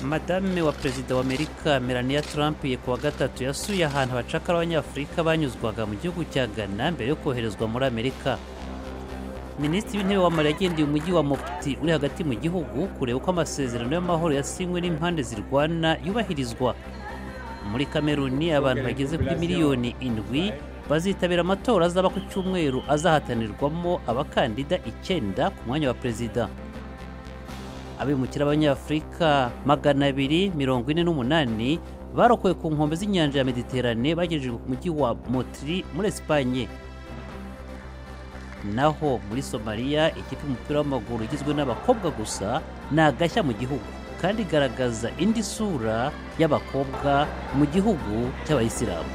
Madame wa Perezida wa Amerika Melania Trump kuwa gatatu yasuye ahantu hacakara abanyafurika banyuzwaga mu gihugu cya Ghana mbere yo koherezwa muri Amerika. Minisitiri w'intebe wa Mali yagendeye umujyi wa Mopti uri hagati mu gihugu kureba uko amasezerano y'amahoro yasinywe n'impande zirwana yubahirizwa. Muri Kameruni abantu bageze kuri miliyoni 7 bazitabira amatora azaba ku cyumweru azahatanirwamo abakandida 9 ku mwanya wa perezida. Abimukira abanyafurika 248 barokoye ku nkombe z'inyanja ya Mediterane bagejejwe ku mujyi wa Motri muri Espagne. Naho muri Somalia ikipe y'umupira w'amaguru igizwe n'abakobwa gusa nagashya mu gihugu kandi igaragaza indi sura y'abakobwa mu gihugu cy'abayisilamu.